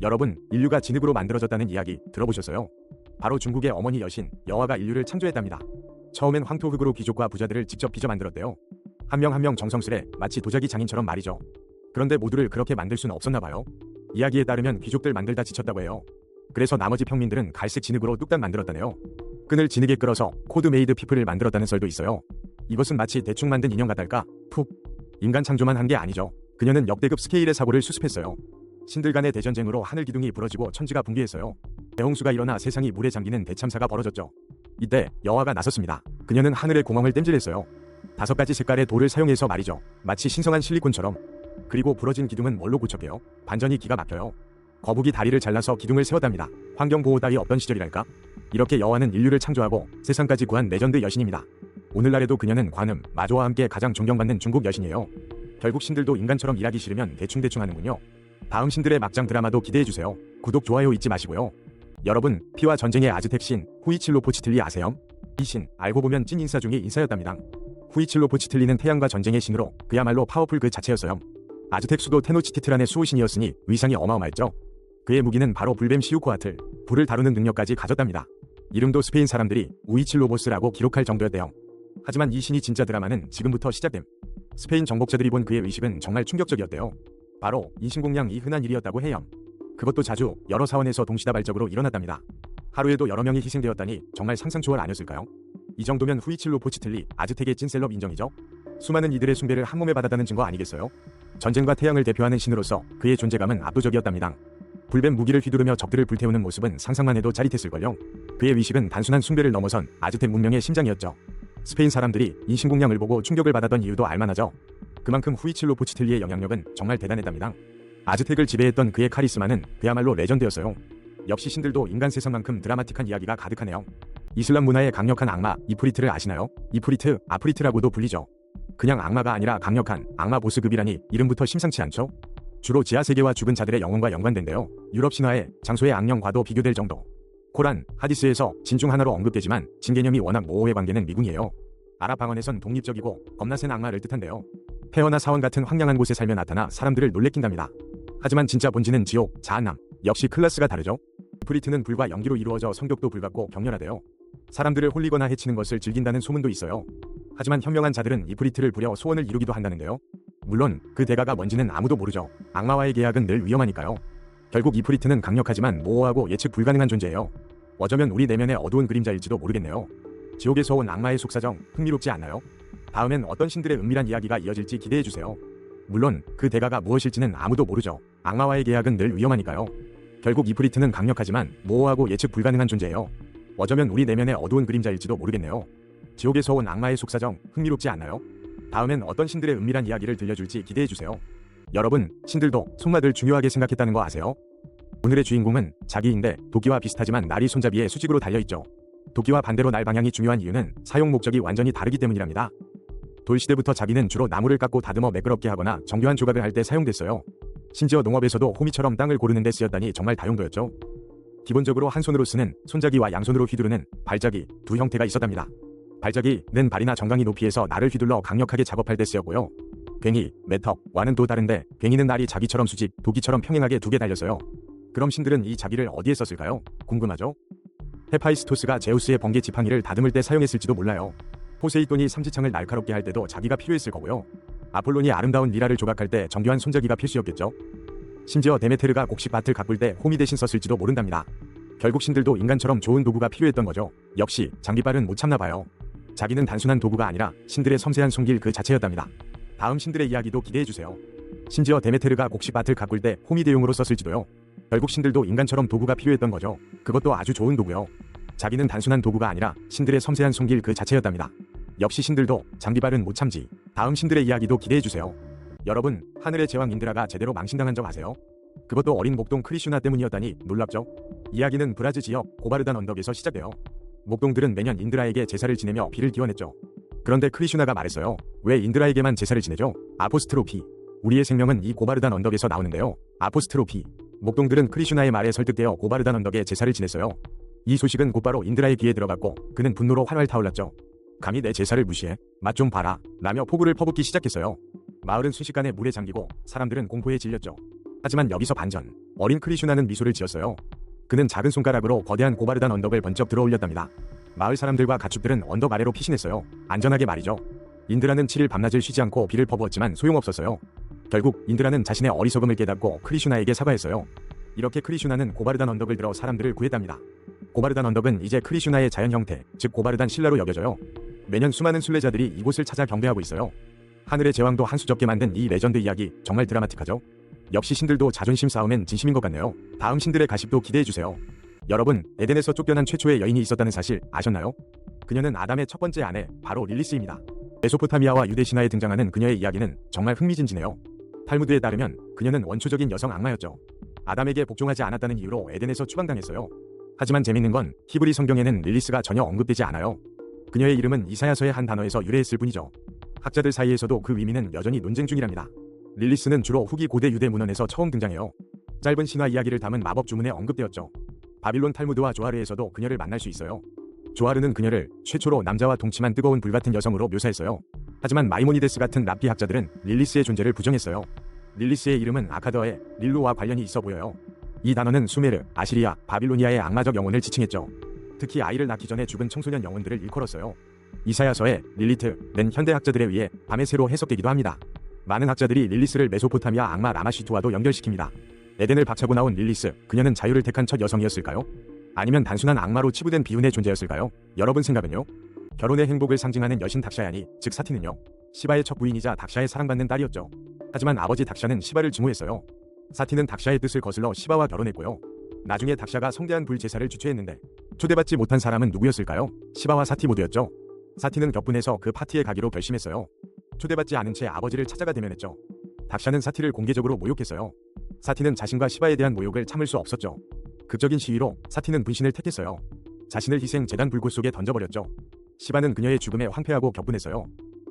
여러분, 인류가 진흙으로 만들어졌다는 이야기 들어보셨어요? 바로 중국의 어머니 여신 여화가 인류를 창조했답니다. 처음엔 황토흙으로 귀족과 부자들을 직접 빚어 만들었대요. 한 명 한 명 정성스레 마치 도자기 장인처럼 말이죠. 그런데 모두를 그렇게 만들 수는 없었나 봐요. 이야기에 따르면 귀족들 만들다 지쳤다고 해요. 그래서 나머지 평민들은 갈색 진흙으로 뚝딱 만들었다네요. 끈을 진흙에 끌어서 코드메이드 피플을 만들었다는 썰도 있어요. 이것은 마치 대충 만든 인형 같달까? 푹. 인간 창조만 한 게 아니죠. 그녀는 역대급 스케일의 사고를 수습했어요. 신들 간의 대전쟁으로 하늘 기둥이 부러지고 천지가 붕괴했어요. 대홍수가 일어나 세상이 물에 잠기는 대참사가 벌어졌죠. 이때 여화가 나섰습니다. 그녀는 하늘의 구멍을 땜질했어요. 5가지 색깔의 돌을 사용해서 말이죠. 마치 신성한 실리콘처럼. 그리고 부러진 기둥은 뭘로 고쳤게요? 반전이 기가 막혀요. 거북이 다리를 잘라서 기둥을 세웠답니다. 환경보호 따위 없던 시절이랄까? 이렇게 여화는 인류를 창조하고 세상까지 구한 레전드 여신입니다. 오늘날에도 그녀는 관음, 마조와 함께 가장 존경받는 중국 여신이에요. 결국 신들도 인간처럼 일하기 싫으면 대충대충 하는군요. 다음 신들의 막장 드라마도 기대해주세요. 구독, 좋아요 잊지 마시고요. 여러분, 피와 전쟁의 아즈텍 신 후이칠로포치틀리 아세요? 이 신, 알고 보면 찐 인사 중의 인사였답니다. 후이칠로포치틀리는 태양과 전쟁의 신으로 그야말로 파워풀 그 자체였어요. 아즈텍 수도 테노치티트란의 수호신이었으니 위상이 어마어마했죠. 그의 무기는 바로 불뱀 시우코아틀, 불을 다루는 능력까지 가졌답니다. 이름도 스페인 사람들이 우이칠로보스라고 기록할 정도였대요. 하지만 이 신이 진짜 드라마는 지금부터 시작됨. 스페인 정복자들이 본 그의 의식은 정말 충격적이었대요. 바로 인신공양이 흔한 일이었다고 해요. 그것도 자주 여러 사원에서 동시다발적으로 일어났답니다. 하루에도 여러 명이 희생되었다니 정말 상상 초월 아니었을까요? 이 정도면 후이칠로포치틀리 아즈텍의 찐 셀럽 인정이죠. 수많은 이들의 숭배를 한 몸에 받았다는 증거 아니겠어요? 전쟁과 태양을 대표하는 신으로서 그의 존재감은 압도적이었답니다. 불뱀 무기를 휘두르며 적들을 불태우는 모습은 상상만 해도 짜릿했을걸요. 그의 위식은 단순한 숭배를 넘어선 아즈텍 문명의 심장이었죠. 스페인 사람들이 인신공양을 보고 충격을 받았던 이유도 알만하죠. 그만큼 후이칠로포치틀리의 영향력은 정말 대단했답니다. 아즈텍을 지배했던 그의 카리스마는 그야말로 레전드였어요. 역시 신들도 인간 세상만큼 드라마틱한 이야기가 가득하네요. 이슬람 문화의 강력한 악마 이프리트를 아시나요? 이프리트, 아프리트라고도 불리죠. 그냥 악마가 아니라 강력한 악마 보스급이라니 이름부터 심상치 않죠? 주로 지하세계와 죽은 자들의 영혼과 연관된대요. 유럽 신화의 장소의 악령과도 비교될 정도. 코란, 하디스에서 진 중 하나로 언급되지만 진 개념이 워낙 모호해 관계는 미궁이에요. 아랍 방언에선 독립적이고 겁나 센 악마를 뜻한대요. 폐허나 사원 같은 황량한 곳에 살며 나타나 사람들을 놀래킨답니다. 하지만 진짜 본질은 지옥, 자한남, 역시 클래스가 다르죠. 이프리트는 불과 연기로 이루어져 성격도 불같고 격렬하대요. 사람들을 홀리거나 해치는 것을 즐긴다는 소문도 있어요. 하지만 현명한 자들은 이프리트를 부려 소원을 이루기도 한다는데요. 물론 그 대가가 뭔지는 아무도 모르죠. 악마와의 계약은 늘 위험하니까요. 결국 이프리트는 강력하지만 모호하고 예측 불가능한 존재예요. 어쩌면 우리 내면의 어두운 그림자일지도 모르겠네요. 지옥에서 온 악마의 속사정 흥미롭지 않나요? 다음엔 어떤 신들의 은밀한 이야기가 이어질지 기대해주세요. 물론 그 대가가 무엇일지는 아무도 모르죠. 악마와의 계약은 늘 위험하니까요. 결국 이프리트는 강력하지만 모호하고 예측 불가능한 존재예요. 어쩌면 우리 내면의 어두운 그림자일지도 모르겠네요. 지옥에서 온 악마의 속사정 흥미롭지 않나요? 다음엔 어떤 신들의 은밀한 이야기를 들려줄지 기대해주세요. 여러분, 신들도 손맛을 중요하게 생각했다는 거 아세요? 오늘의 주인공은 자기인데 도끼와 비슷하지만 날이 손잡이에 수직으로 달려있죠. 도끼와 반대로 날 방향이 중요한 이유는 사용 목적이 완전히 다르기 때문이랍니다. 돌시대부터 자기는 주로 나무를 깎고 다듬어 매끄럽게 하거나 정교한 조각을 할 때 사용됐어요. 심지어 농업에서도 호미처럼 땅을 고르는 데 쓰였다니 정말 다용도였죠. 기본적으로 한 손으로 쓰는 손잡이와 양손으로 휘두르는 발자기 두 형태가 있었답니다. 발자기는 발이나 정강이 높이에서 날을 휘둘러 강력하게 작업할 때 쓰였고요. 괭이, 매턱와는 또 다른데 괭이는 날이 자기처럼 수직, 도끼처럼 평행하게 두 개 달렸어요. 그럼 신들은 이 자기를 어디에 썼을까요? 궁금하죠? 헤파이스토스가 제우스의 번개 지팡이를 다듬을 때 사용했을지도 몰라요. 포세이돈이 삼지창을 날카롭게 할 때도 자기가 필요했을 거고요. 아폴론이 아름다운 미라를 조각할 때 정교한 손잡이가 필수였겠죠. 심지어 데메테르가 곡식밭을 가꿀 때 호미 대신 썼을지도 모른답니다. 결국 신들도 인간처럼 좋은 도구가 필요했던 거죠. 역시 장비빨은 못 참나 봐요. 자기는 단순한 도구가 아니라 신들의 섬세한 손길 그 자체였답니다. 다음 신들의 이야기도 기대해주세요. 심지어 데메테르가 곡식밭을 가꿀 때 호미 대용으로 썼을지도요. 결국 신들도 인간처럼 도구가 필요했던 거죠. 그것도 아주 좋은 도구요. 자기는 단순한 도구가 아니라 신들의 섬세한 손길 그 자체였답니다. 역시 신들도 장비빨은 못 참지. 다음 신들의 이야기도 기대해주세요. 여러분, 하늘의 제왕 인드라가 제대로 망신당한 적 아세요? 그것도 어린 목동 크리슈나 때문이었다니 놀랍죠? 이야기는 브라즈 지역 고바르단 언덕에서 시작돼요. 목동들은 매년 인드라에게 제사를 지내며 비를 기원했죠. 그런데 크리슈나가 말했어요. 왜 인드라에게만 제사를 지내죠? 아포스트로피. 우리의 생명은 이 고바르단 언덕에서 나오는데요. 아포스트로피. 목동들은 크리슈나의 말에 설득되어 고바르단 언덕에 제사를 지냈어요. 이 소식은 곧바로 인드라의 귀에 들어갔고 그는 분노로 활활 타올랐죠. 감히 내 제사를 무시해? 맛 좀 봐라. 라며 포구를 퍼붓기 시작했어요. 마을은 순식간에 물에 잠기고 사람들은 공포에 질렸죠. 하지만 여기서 반전. 어린 크리슈나는 미소를 지었어요. 그는 작은 손가락으로 거대한 고바르단 언덕을 번쩍 들어올렸답니다. 마을 사람들과 가축들은 언덕 아래로 피신했어요. 안전하게 말이죠. 인드라는 7일 밤낮을 쉬지 않고 비를 퍼부었지만 소용없었어요. 결국 인드라는 자신의 어리석음을 깨닫고 크리슈나에게 사과했어요. 이렇게 크리슈나는 고바르단 언덕을 들어 사람들을 구했답니다. 고바르단 언덕은 이제 크리슈나의 자연 형태, 즉 고바르단 신라로 여겨져요. 매년 수많은 순례자들이 이곳을 찾아 경배하고 있어요. 하늘의 제왕도 한 수 접게 만든 이 레전드 이야기 정말 드라마틱하죠? 역시 신들도 자존심 싸움엔 진심인 것 같네요. 다음 신들의 가십도 기대해주세요. 여러분, 에덴에서 쫓겨난 최초의 여인이 있었다는 사실 아셨나요? 그녀는 아담의 첫 번째 아내, 바로 릴리스입니다. 메소포타미아와 유대 신화에 등장하는 그녀의 이야기는 정말 흥미진진해요. 탈무드에 따르면 그녀는 원초적인 여성 악마였죠. 아담에게 복종하지 않았다는 이유로 에덴에서 추방당했어요. 하지만 재밌는 건 히브리 성경에는 릴리스가 전혀 언급되지 않아요. 그녀의 이름은 이사야서의 한 단어에서 유래했을 뿐이죠. 학자들 사이에서도 그 의미는 여전히 논쟁 중이랍니다. 릴리스는 주로 후기 고대 유대 문헌에서 처음 등장해요. 짧은 신화 이야기를 담은 마법 주문에 언급되었죠. 바빌론 탈무드와 조하르에서도 그녀를 만날 수 있어요. 조하르는 그녀를 최초로 남자와 동침한 뜨거운 불같은 여성으로 묘사했어요. 하지만 마이모니데스 같은 랍비 학자들은 릴리스의 존재를 부정했어요. 릴리스의 이름은 아카더의 릴루와 관련이 있어 보여요. 이 단어는 수메르, 아시리아, 바빌로니아의 악마적 영혼을 지칭했죠. 특히 아이를 낳기 전에 죽은 청소년 영혼들을 일컬었어요. 이사야서의 릴리트는 현대 학자들에 의해 밤의 새로 해석되기도 합니다. 많은 학자들이 릴리스를 메소포타미아 악마 라마시투와도 연결시킵니다. 에덴을 박차고 나온 릴리스, 그녀는 자유를 택한 첫 여성이었을까요? 아니면 단순한 악마로 치부된 비운의 존재였을까요? 여러분 생각은요? 결혼의 행복을 상징하는 여신 닥샤야니, 즉 사티는요, 시바의 첫 부인이자 닥샤의 사랑받는 딸이었죠. 하지만 아버지 닥샤는 시바를 증오했어요. 사티는 닥샤의 뜻을 거슬러 시바와 결혼했고요. 나중에 닥샤가 성대한 불제사를 주최했는데 초대받지 못한 사람은 누구였을까요? 시바와 사티 모두였죠. 사티는 격분해서 그 파티에 가기로 결심했어요. 초대받지 않은 채 아버지를 찾아가 대면했죠. 닥샤는 사티를 공개적으로 모욕했어요. 사티는 자신과 시바에 대한 모욕을 참을 수 없었죠. 극적인 시위로 사티는 분신을 택했어요. 자신을 희생 제단 불꽃 속에 던져버렸죠. 시바는 그녀의 죽음에 황폐하고 격분했어요.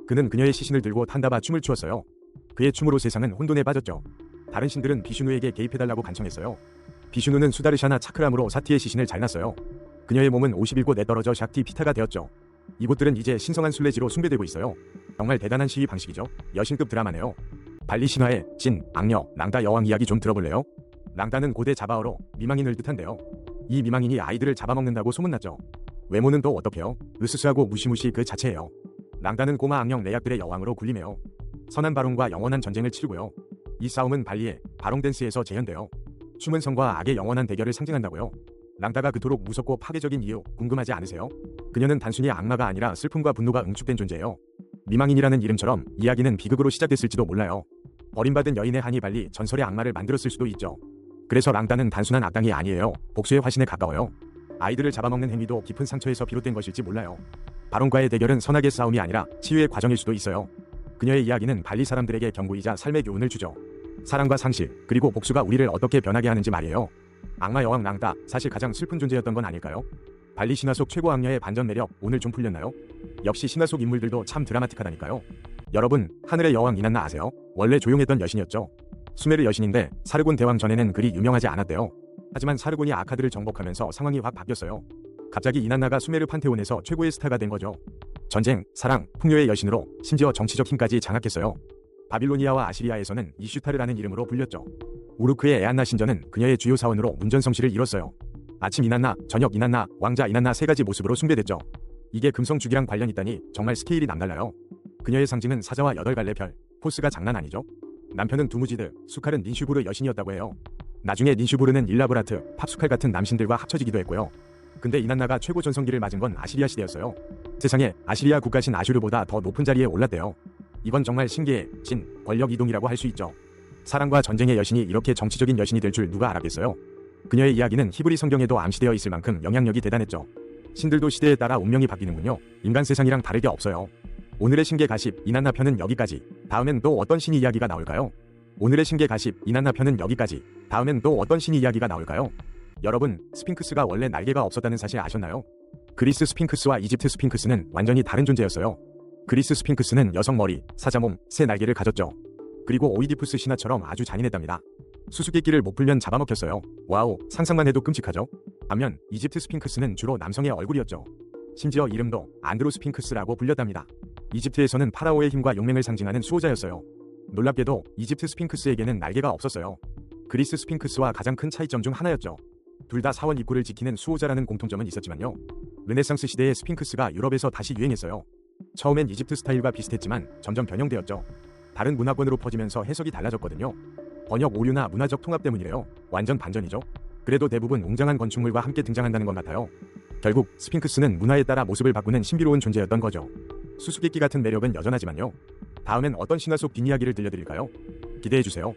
그는 그녀의 시신을 들고 탄다바 춤을 추었어요. 그의 춤으로 세상은 혼돈에 빠졌죠. 다른 신들은 비슈누에게 개입해달라고 간청했어요. 비슈누는 수다르샤나 차크람으로 사티의 시신을 잘랐어요. 그녀의 몸은 51곳에 떨어져 샥티 피타가 되었죠. 이곳들은 이제 신성한 순례지로 숭배되고 있어요. 정말 대단한 시위 방식이죠. 여신급 드라마네요. 발리 신화의 진, 악녀, 랑다 여왕 이야기 좀 들어볼래요? 랑다는 고대 자바어로 미망인을 뜻한데요. 이 미망인이 아이들을 잡아먹는다고 소문났죠. 외모는 또 어떻게요? 으스스하고 무시무시 그 자체예요. 랑다는 꼬마 악령 레약들의 여왕으로 군림해요. 선한 바롱과 영원한 전쟁을 치르고요. 이 싸움은 발리의 바롱 댄스에서 재현돼요. 춤은 성과 악의 영원한 대결을 상징한다고요. 랑다가 그토록 무섭고 파괴적인 이유 궁금하지 않으세요? 그녀는 단순히 악마가 아니라 슬픔과 분노가 응축된 존재예요. 미망인이라는 이름처럼 이야기는 비극으로 시작됐을지도 몰라요. 버림받은 여인의 한이 발리 전설의 악마를 만들었을 수도 있죠. 그래서 랑다는 단순한 악당이 아니에요. 복수의 화신에 가까워요. 아이들을 잡아먹는 행위도 깊은 상처에서 비롯된 것일지 몰라요. 바론과의 대결은 선악의 싸움이 아니라 치유의 과정일 수도 있어요. 그녀의 이야기는 발리 사람들에게 경고이자 삶의 교훈을 주죠. 사랑과 상실, 그리고 복수가 우리를 어떻게 변하게 하는지 말이에요. 악마 여왕 랑다, 사실 가장 슬픈 존재였던 건 아닐까요? 발리 신화 속 최고 악녀의 반전 매력, 오늘 좀 풀렸나요? 역시 신화 속 인물들도 참 드라마틱하다니까요. 여러분, 하늘의 여왕 이난나 아세요? 원래 조용했던 여신이었죠. 수메르 여신인데 사르곤 대왕 전에는 그리 유명하지 않았대요. 하지만 사르곤이 아카드를 정복하면서 상황이 확 바뀌었어요. 갑자기 이난나가 수메르 판테온에서 최고의 스타가 된 거죠. 전쟁, 사랑, 풍요의 여신으로 심지어 정치적 힘까지 장악했어요. 바빌로니아와 아시리아에서는 이슈타르라는 이름으로 불렸죠. 우르크의 에안나 신전은 그녀의 주요 사원으로 문전성시를 이뤘어요. 아침 이난나, 저녁 이난나, 왕자 이난나 세 가지 모습으로 숭배됐죠. 이게 금성주기랑 관련 있다니 정말 스케일이 남달라요. 그녀의 상징은 사자와 8갈래 별, 포스가 장난 아니죠. 남편은 두무지드, 수칼은 닌슈부르 여신이었다고 해요. 나중에 닌슈부르는 일라브라트, 팝수칼 같은 남신들과 합쳐지기도 했고요. 근데 이난나가 최고 전성기를 맞은 건 아시리아 시대였어요. 세상에 아시리아 국가신 아슈르보다 더 높은 자리에 올랐대요. 이건 정말 신기해. 진, 권력 이동이라고 할 수 있죠. 사랑과 전쟁의 여신이 이렇게 정치적인 여신이 될 줄 누가 알았겠어요? 그녀의 이야기는 히브리 성경에도 암시되어 있을 만큼 영향력이 대단했죠. 신들도 시대에 따라 운명이 바뀌는군요. 인간 세상이랑 다를 게 없어요. 오늘의 신계 가십 이난나 편은 여기까지. 다음엔 또 어떤 신이 이야기가 나올까요? 오늘의 신계 가십 이난나 편은 여기까지. 다음엔 또 어떤 신이 이야기가 나올까요? 여러분, 스핑크스가 원래 날개가 없었다는 사실 아셨나요? 그리스 스핑크스와 이집트 스핑크스는 완전히 다른 존재였어요. 그리스 스핑크스는 여성 머리, 사자 몸, 새 날개를 가졌죠. 그리고 오이디푸스 신화처럼 아주 잔인했답니다. 수수께끼를 못 풀면 잡아먹혔어요. 와우, 상상만 해도 끔찍하죠? 반면 이집트 스핑크스는 주로 남성의 얼굴이었죠. 심지어 이름도 안드로스핑크스라고 불렸답니다. 이집트에서는 파라오의 힘과 용맹을 상징하는 수호자였어요. 놀랍게도 이집트 스핑크스에게는 날개가 없었어요. 그리스 스핑크스와 가장 큰 차이점 중 하나였죠. 둘 다 사원 입구를 지키는 수호자라는 공통점은 있었지만요. 르네상스 시대의 스핑크스가 유럽에서 다시 유행했어요. 처음엔 이집트 스타일과 비슷했지만 점점 변형되었죠. 다른 문화권으로 퍼지면서 해석이 달라졌거든요. 번역 오류나 문화적 통합 때문이래요. 완전 반전이죠. 그래도 대부분 웅장한 건축물과 함께 등장한다는 것 같아요. 결국 스핑크스는 문화에 따라 모습을 바꾸는 신비로운 존재였던 거죠. 수수께끼 같은 매력은 여전하지만요. 다음엔 어떤 신화 속 뒷이야기를 들려드릴까요? 기대해주세요.